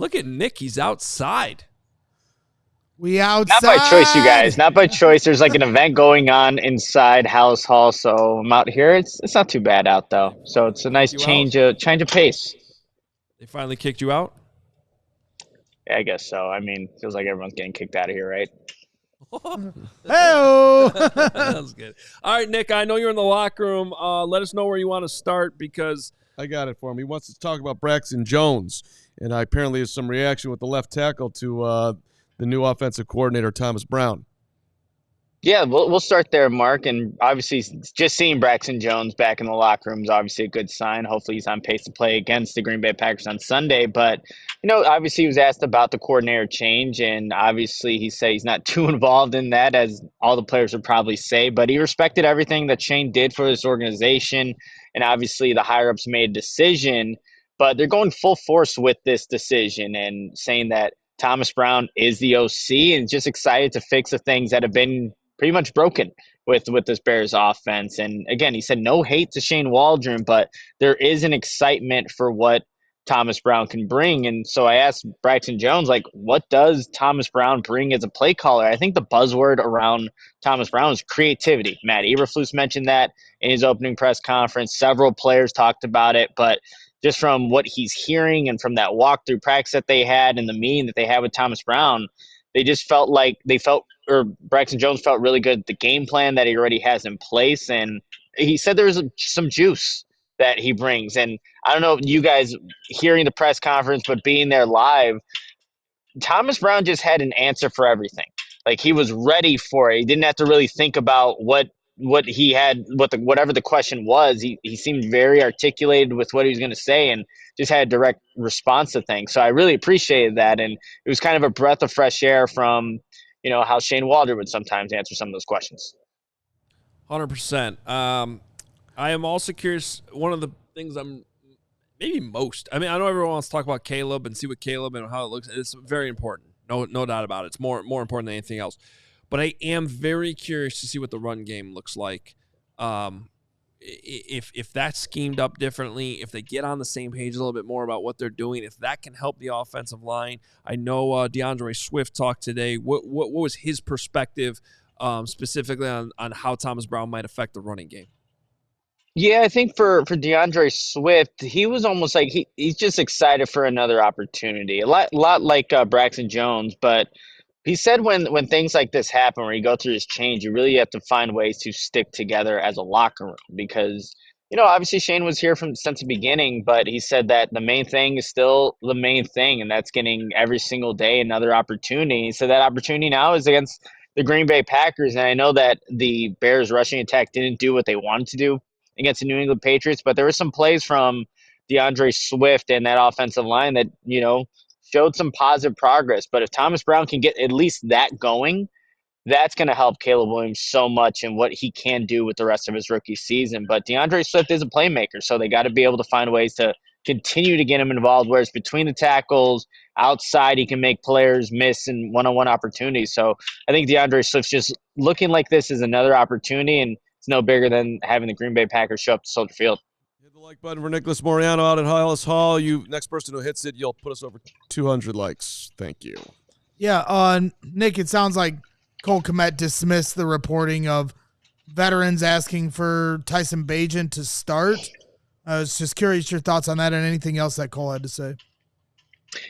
Look at Nick. He's outside. We outside. Not by choice, you guys. Not by choice. There's like an event going on inside Halas Hall, so I'm out here. It's not too bad out though. So it's a nice change of pace. They finally kicked you out? Yeah, I guess so. I mean, feels like everyone's getting kicked out of here, right? Hey-o. That was good. All right, Nick, I know you're in the locker room. Let us know where you want to start because I got it for him. He wants to talk about Braxton Jones, and apparently there's some reaction with the left tackle to the new offensive coordinator, Thomas Brown. Yeah, we'll start there, Mark. And obviously, just seeing Braxton Jones back in the locker room is obviously a good sign. Hopefully, he's on pace to play against the Green Bay Packers on Sunday. But, obviously, he was asked about the coordinator change. And obviously, he said he's not too involved in that, as all the players would probably say. But he respected everything that Shane did for this organization. And obviously, the higher-ups made a decision. But they're going full force with this decision and saying that Thomas Brown is the OC and just excited to fix the things that have been pretty much broken with this Bears offense. And again, he said no hate to Shane Waldron, but there is an excitement for what Thomas Brown can bring. And so I asked Braxton Jones, like, what does Thomas Brown bring as a play caller? I think the buzzword around Thomas Brown is creativity. Matt Eberflus mentioned that in his opening press conference. Several players talked about it, but just from what he's hearing and from that walkthrough practice that they had and the meeting that they had with Thomas Brown, they just felt like Braxton Jones felt really good at the game plan that he already has in place. And he said there was some juice that he brings. And I don't know if you guys hearing the press conference, but being there live, Thomas Brown just had an answer for everything. Like, he was ready for it. He didn't have to really think about what he had, whatever the question was. He seemed very articulated with what he was going to say and just had a direct response to things. So I really appreciated that. And it was kind of a breath of fresh air from, how Shane Waldron would sometimes answer some of those questions. 100%. I am also curious. One of the things I'm maybe most, I know everyone wants to talk about Caleb and see what Caleb and how it looks. It's very important. No doubt about it. It's more important than anything else. But I am very curious to see what the run game looks like. If that's schemed up differently, if they get on the same page a little bit more about what they're doing, if that can help the offensive line. I know DeAndre Swift talked today. What was his perspective specifically on how Thomas Brown might affect the running game? Yeah, I think for DeAndre Swift, he was almost like he's just excited for another opportunity. A lot like Braxton Jones, but he said when things like this happen, where you go through this change, you really have to find ways to stick together as a locker room because, obviously Shane was here since the beginning, but he said that the main thing is still the main thing, and that's getting every single day another opportunity. So that opportunity now is against the Green Bay Packers, and I know that the Bears rushing attack didn't do what they wanted to do against the New England Patriots, but there were some plays from DeAndre Swift and that offensive line that, showed some positive progress. But if Thomas Brown can get at least that going, that's going to help Caleb Williams so much in what he can do with the rest of his rookie season. But DeAndre Swift is a playmaker, so they got to be able to find ways to continue to get him involved, whereas between the tackles, outside, he can make players miss in one-on-one opportunities. So I think DeAndre Swift's just looking like this is another opportunity, and it's no bigger than having the Green Bay Packers show up to Soldier Field. Hit the like button for Nicholas Moreano out at Halas Hall. Next person who hits it, you'll put us over 200 likes. Thank you. Yeah, Nick, it sounds like Cole Kmet dismissed the reporting of veterans asking for Tyson Bagent to start. I was just curious your thoughts on that and anything else that Cole had to say.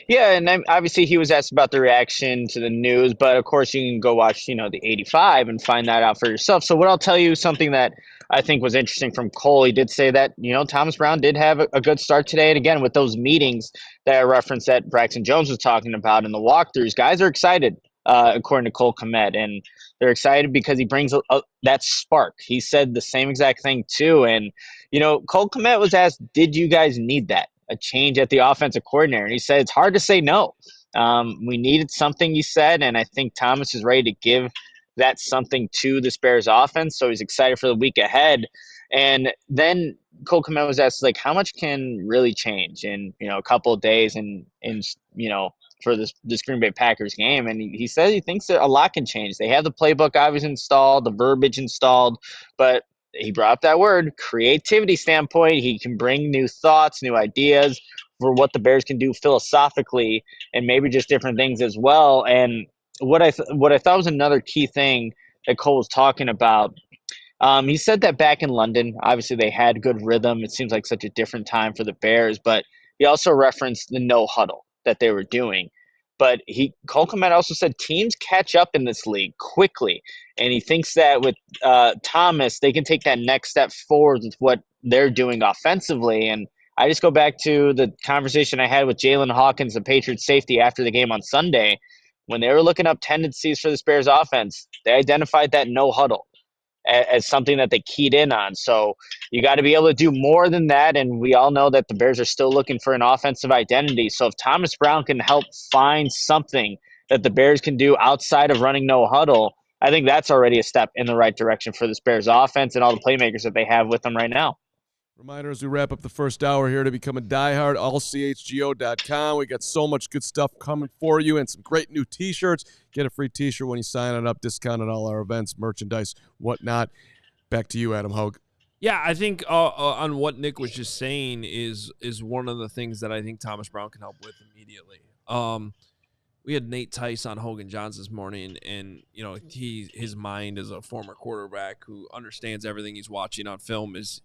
Yeah, and obviously he was asked about the reaction to the news, but of course you can go watch, the 85 and find that out for yourself. So what I'll tell you, something that I think was interesting from Cole, he did say that, Thomas Brown did have a good start today. And again, with those meetings that I referenced that Braxton Jones was talking about in the walkthroughs, guys are excited, according to Cole Kmet, and they're excited because he brings that spark. He said the same exact thing too. And, Cole Kmet was asked, did you guys need that? A change at the offensive coordinator. And he said, it's hard to say no. We needed something, he said, and I think Thomas is ready to give that something to this Bears offense. So he's excited for the week ahead. And then Cole Kmet was asked, like, how much can really change in, a couple of days and for this Green Bay Packers game. And he said he thinks that a lot can change. They have the playbook obviously installed, the verbiage installed, but he brought up that word, creativity standpoint. He can bring new thoughts, new ideas for what the Bears can do philosophically, and maybe just different things as well. And what I thought was another key thing that Cole was talking about. He said that back in London, obviously they had good rhythm. It seems like such a different time for the Bears, but he also referenced the no huddle that they were doing. But Cole Kmet also said teams catch up in this league quickly, and he thinks that with Thomas, they can take that next step forward with what they're doing offensively. And I just go back to the conversation I had with Jalen Hawkins, the Patriots safety, after the game on Sunday. When they were looking up tendencies for this Bears offense, they identified that no huddle as something that they keyed in on. So you got to be able to do more than that. And we all know that the Bears are still looking for an offensive identity. So if Thomas Brown can help find something that the Bears can do outside of running no huddle, I think that's already a step in the right direction for this Bears offense and all the playmakers that they have with them right now. Reminder as we wrap up the first hour here to become a diehard, allchgo.com. We got so much good stuff coming for you and some great new T-shirts. Get a free T-shirt when you sign it up, discount on all our events, merchandise, whatnot. Back to you, Adam Hogue. Yeah, I think on what Nick was just saying is one of the things that I think Thomas Brown can help with immediately. We had Nate Tice on Hogan Johns this morning, and his mind as a former quarterback who understands everything he's watching on film is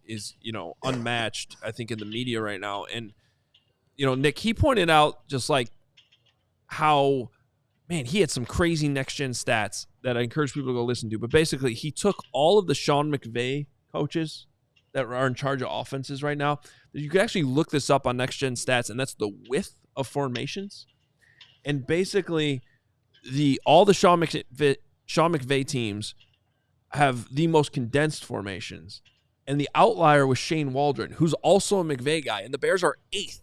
unmatched, I think, in the media right now. And Nick, he pointed out just like how, man, he had some crazy next gen stats that I encourage people to go listen to. But basically, he took all of the Sean McVay coaches that are in charge of offenses right now. You could actually look this up on next gen stats, and that's the width of formations. And basically, all the Sean McVay teams have the most condensed formations. And the outlier was Shane Waldron, who's also a McVay guy. And the Bears are 8th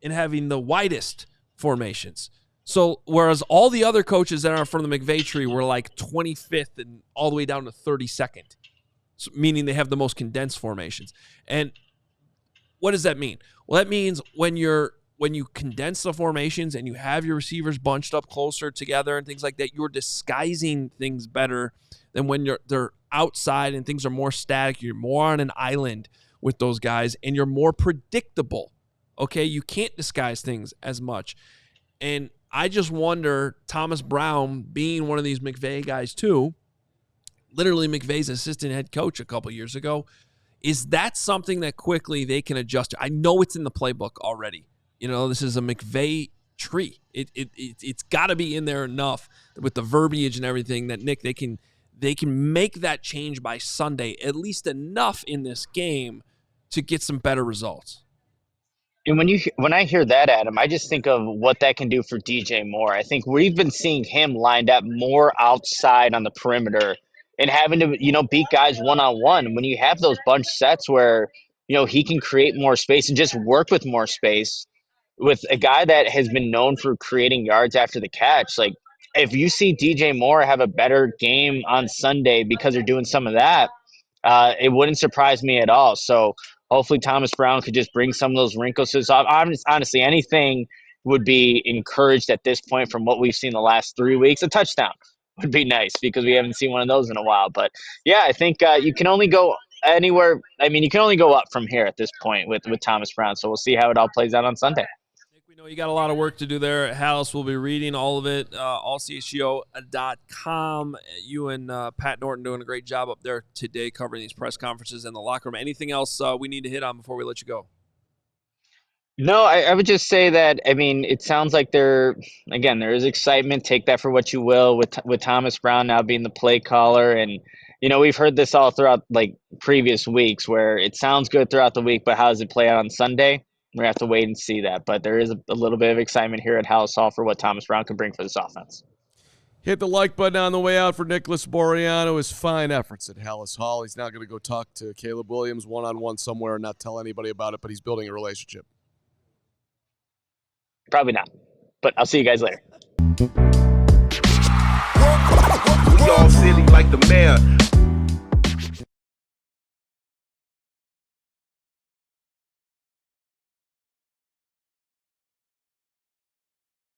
in having the widest formations. So whereas all the other coaches that are from the McVay tree were like 25th and all the way down to 32nd, so meaning they have the most condensed formations. And what does that mean? Well, that means when you condense the formations and you have your receivers bunched up closer together and things like that, you're disguising things better than when they're outside and things are more static. You're more on an island with those guys, and you're more predictable. Okay, you can't disguise things as much. And I just wonder, Thomas Brown being one of these McVay guys too, literally McVay's assistant head coach a couple years ago, is that something that quickly they can adjust to? I know it's in the playbook already. This is a McVay tree. It's got to be in there enough with the verbiage and everything that, Nick, they can make that change by Sunday, at least enough in this game to get some better results. And when I hear that, Adam, I just think of what that can do for DJ Moore. I think we've been seeing him lined up more outside on the perimeter and having to, beat guys one-on-one. When you have those bunch sets where, he can create more space and just work with more space with a guy that has been known for creating yards after the catch. Like, if you see DJ Moore have a better game on Sunday because they're doing some of that, it wouldn't surprise me at all. So hopefully Thomas Brown could just bring some of those wrinkles to his offense. Honestly, anything would be encouraged at this point from what we've seen the last 3 weeks. A touchdown would be nice because we haven't seen one of those in a while. But, yeah, I think you can only go anywhere. I mean, you can only go up from here at this point with Thomas Brown. So we'll see how it all plays out on Sunday. We know you got a lot of work to do there at Halas. We'll be reading all of it, allchgo.com. You and Pat Norton doing a great job up there today covering these press conferences in the locker room. Anything else we need to hit on before we let you go? No, I would just say that, I mean, it sounds like there is excitement. Take that for what you will with Thomas Brown now being the play caller. And, we've heard this all throughout like previous weeks where it sounds good throughout the week, but how does it play out on Sunday? We have to wait and see that. But there is a little bit of excitement here at Halas Hall for what Thomas Brown can bring for this offense. Hit the like button on the way out for Nicholas Moreano. His fine efforts at Halas Hall. He's now going to go talk to Caleb Williams one-on-one somewhere and not tell anybody about it, but he's building a relationship. Probably not. But I'll see you guys later. We all silly like the mayor.